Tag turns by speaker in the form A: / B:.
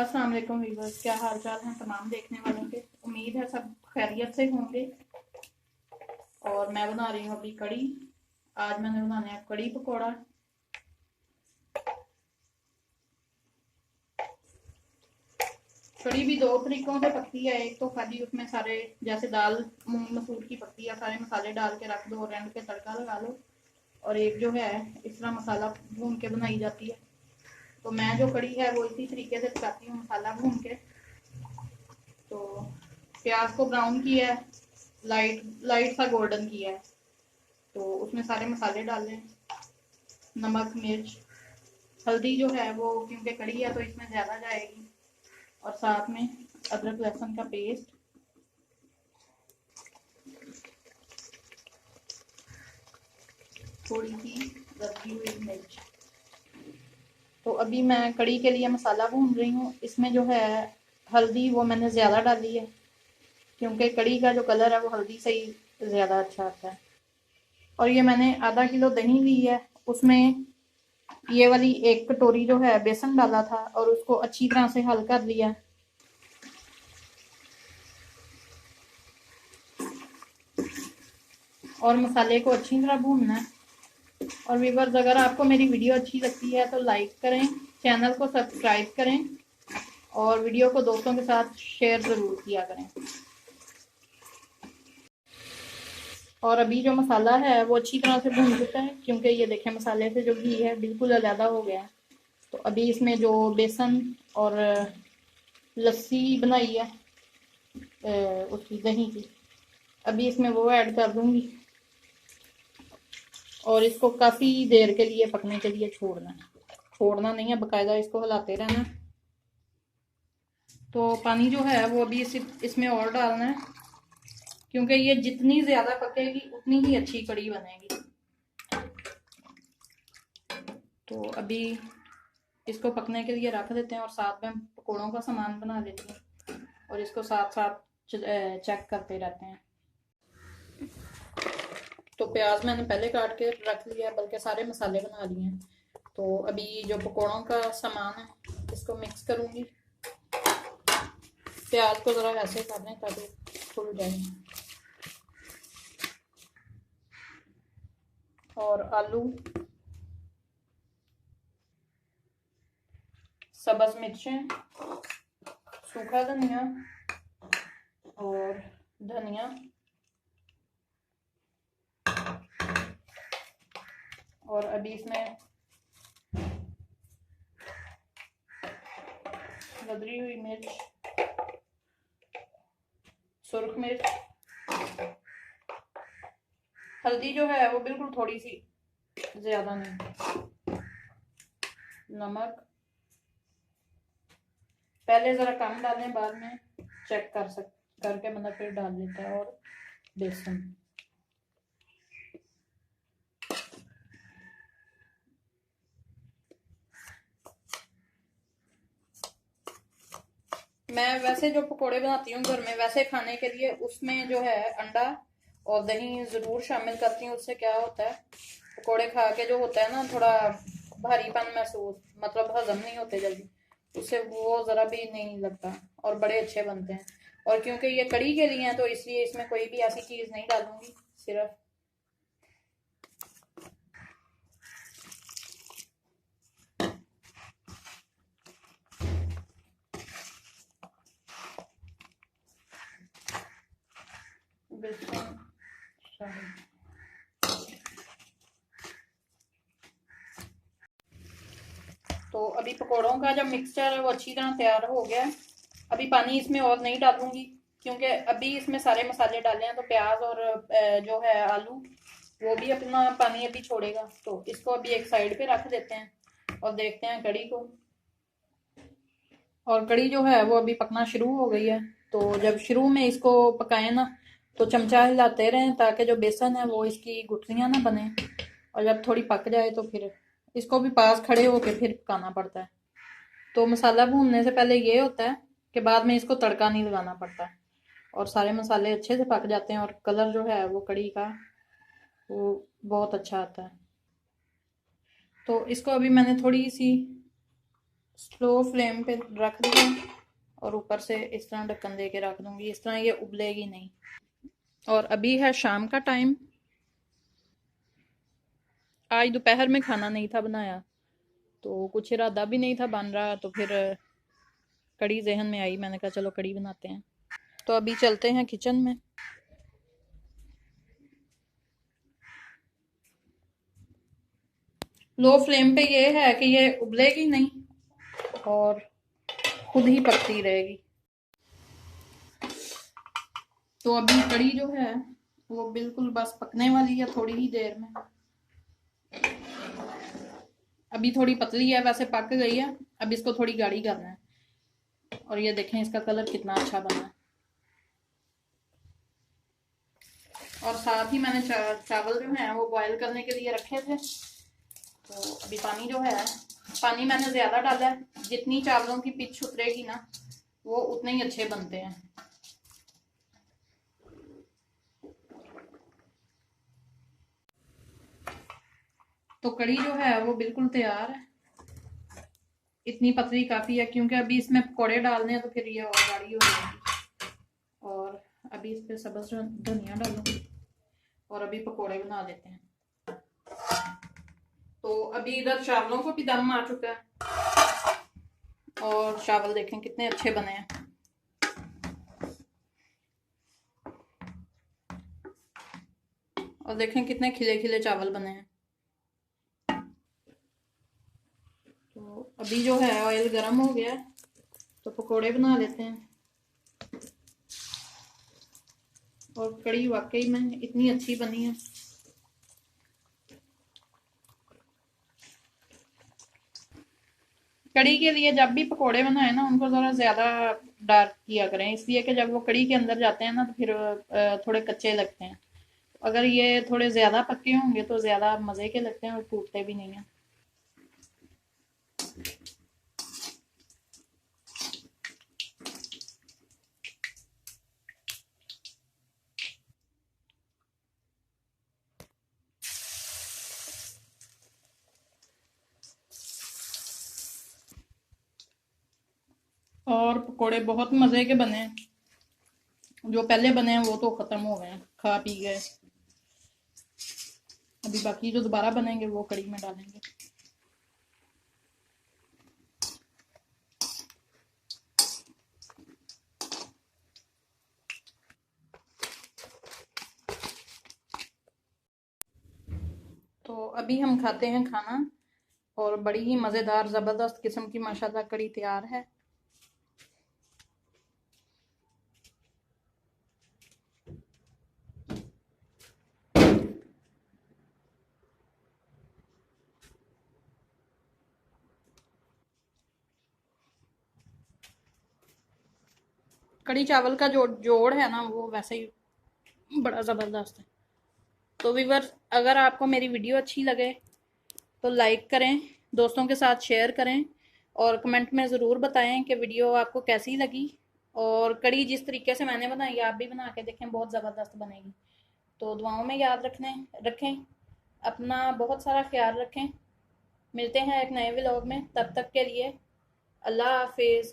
A: अस्सलाम वालेकुम व्यूअर्स, क्या हाल चाल हैं तमाम देखने वालों के। उम्मीद है सब खैरियत से होंगे। और मैं बना रही हूँ अभी कड़ी। आज मैंने बनाने है कड़ी पकौड़ा। कड़ी भी दो तरीकों से पकती है। एक तो खाली उसमें सारे जैसे दाल मूंग मसूर की पकती है, सारे मसाले डाल के रख दो और एंड पे तड़का लगा लो। और एक जो है इस तरह मसाला भून के बनाई जाती है। तो मैं जो कड़ी है वो इसी तरीके से पकाती हूँ, मसाला भून के। तो प्याज को ब्राउन किया है, लाइट लाइट सा गोल्डन किया है। तो उसमें सारे मसाले डालें, नमक मिर्च हल्दी जो है वो, क्योंकि कड़ी है तो इसमें ज़्यादा जाएगी। और साथ में अदरक लहसुन का पेस्ट, थोड़ी सी रखी हुई मिर्च। तो अभी मैं कड़ी के लिए मसाला भून रही हूँ। इसमें जो है हल्दी वो मैंने ज़्यादा डाली है, क्योंकि कड़ी का जो कलर है वो हल्दी से ही ज़्यादा अच्छा आता है। और ये मैंने आधा किलो दही ली है, उसमें ये वाली एक कटोरी जो है बेसन डाला था और उसको अच्छी तरह से हल कर लिया। और मसाले को अच्छी तरह भूनना है। और व्यूअर्स, अगर आपको मेरी वीडियो अच्छी लगती है तो लाइक करें, चैनल को सब्सक्राइब करें और वीडियो को दोस्तों के साथ शेयर ज़रूर किया करें। और अभी जो मसाला है वो अच्छी तरह से भून चुका है, क्योंकि ये देखें मसाले से जो घी है बिल्कुल अलग हो गया है। तो अभी इसमें जो बेसन और लस्सी बनाई है उसकी दही की, अभी इसमें वो ऐड कर दूंगी। और इसको काफ़ी देर के लिए पकने के लिए छोड़ना नहीं है, बकायदा इसको हिलाते रहना। तो पानी जो है वो अभी इसमें और डालना है, क्योंकि ये जितनी ज़्यादा पकेगी उतनी ही अच्छी कड़ी बनेगी। तो अभी इसको पकने के लिए रख देते हैं और साथ में पकौड़ों का सामान बना लेते हैं और इसको साथ साथ चेक करते रहते हैं। तो प्याज मैंने पहले काट के रख लिया, बल्कि सारे मसाले बना लिए हैं। तो अभी जो पकौड़ों का सामान है इसको मिक्स करूंगी। प्याज को ज़रा ऐसे कर लें ताकि फूल जाए। और आलू, सब्ज़ मिर्चें, सूखा धनिया और धनिया, और अभी इसमें गदरी हुई मिर्च, सुर्ख मिर्च, हल्दी जो है वो बिल्कुल थोड़ी सी, ज़्यादा नहीं, नमक पहले ज़रा कम डालें, बाद में चेक करके मतलब फिर डाल देता है। और बेसन, मैं वैसे जो पकोड़े बनाती हूँ घर में वैसे खाने के लिए, उसमें जो है अंडा और दही ज़रूर शामिल करती हूँ। उससे क्या होता है, पकोड़े खा के जो होता है ना थोड़ा भारीपन महसूस, मतलब हजम नहीं होते जल्दी, उससे वो ज़रा भी नहीं लगता और बड़े अच्छे बनते हैं। और क्योंकि ये कड़ी के लिए हैं तो इसलिए इसमें कोई भी ऐसी चीज़ नहीं डालूंगी, सिर्फ बेसन शामिल। तो अभी पकौड़ों का जब मिक्सचर है वो अच्छी तरह तैयार हो गया है। अभी पानी इसमें और नहीं डालूंगी, क्योंकि अभी इसमें सारे मसाले डाले हैं तो प्याज और जो है आलू वो भी अपना पानी अभी छोड़ेगा। तो इसको अभी एक साइड पे रख देते हैं और देखते हैं कड़ी को। और कड़ी जो है वो अभी पकना शुरू हो गई है। तो जब शुरू में इसको पकाए ना तो चमचा हिलाते रहें ताकि जो बेसन है वो इसकी गुठलियाँ ना बने। और जब थोड़ी पक जाए तो फिर इसको भी पास खड़े होके फिर पकाना पड़ता है। तो मसाला भूनने से पहले ये होता है कि बाद में इसको तड़का नहीं लगाना पड़ता और सारे मसाले अच्छे से पक जाते हैं और कलर जो है वो कड़ी का वो बहुत अच्छा आता है। तो इसको अभी मैंने थोड़ी सी स्लो फ्लेम पे रख दिया और ऊपर से इस तरह ढक्कन दे के रख दूंगी, इस तरह ये उबलेगी नहीं। और अभी है शाम का टाइम, आज दोपहर में खाना नहीं था बनाया तो कुछ इरादा भी नहीं था बन रहा, तो फिर कड़ी जहन में आई, मैंने कहा चलो कड़ी बनाते हैं। तो अभी चलते हैं किचन में। लो फ्लेम पे ये है कि ये उबलेगी नहीं और खुद ही पकती रहेगी। तो अभी कड़ी जो है वो बिल्कुल बस पकने वाली है थोड़ी ही देर में। अभी थोड़ी पतली है, वैसे पक गई है, अब इसको थोड़ी गाढ़ी करना है। और ये देखें इसका कलर कितना अच्छा बना है। और साथ ही मैंने चावल जो है वो बॉईल करने के लिए रखे थे। तो अभी पानी जो है, पानी मैंने ज़्यादा डाला है, जितनी चावलों की पिच उतरेगी ना वो उतने ही अच्छे बनते हैं। तो कड़ी जो है वो बिल्कुल तैयार है, इतनी पतली काफ़ी है, क्योंकि अभी इसमें पकौड़े डालने हैं तो फिर ये और गाढ़ी हो जाएगी। और अभी इस पर सब्ज़ धनिया डालूंगी और अभी पकौड़े बना लेते हैं। तो अभी इधर चावलों को भी दम आ चुका है और चावल देखें कितने अच्छे बने हैं। और देखें कितने खिले खिले चावल बने हैं। तो अभी जो है ऑयल गर्म हो गया है तो पकोड़े बना लेते हैं। और कड़ी वाकई में इतनी अच्छी बनी है। कड़ी के लिए जब भी पकोड़े बनाए ना उनको ज़रा ज़्यादा डार्क किया करें, इसलिए कि जब वो कड़ी के अंदर जाते हैं ना तो फिर थोड़े कच्चे लगते हैं। अगर ये थोड़े ज़्यादा पक्के होंगे तो ज़्यादा मज़े के लगते हैं और टूटते भी नहीं हैं। और पकोड़े बहुत मज़े के बने हैं, जो पहले बने हैं वो तो ख़त्म हो गए हैं, खा पी गए। अभी बाकी जो दोबारा बनेंगे वो कड़ी में डालेंगे। तो अभी हम खाते हैं खाना और बड़ी ही मज़ेदार ज़बरदस्त किस्म की माशाल्लाह कड़ी तैयार है। कड़ी चावल का जो जोड़ है ना वो वैसे ही बड़ा ज़बरदस्त है। तो व्यूअर्स, अगर आपको मेरी वीडियो अच्छी लगे तो लाइक करें, दोस्तों के साथ शेयर करें और कमेंट में ज़रूर बताएं कि वीडियो आपको कैसी लगी। और कड़ी जिस तरीके से मैंने बनाई आप भी बना के देखें, बहुत ज़बरदस्त बनेगी। तो दुआओं में याद रखें, अपना बहुत सारा ख्याल रखें। मिलते हैं एक नए व्लॉग में, तब तक के लिए अल्लाह हाफिज़।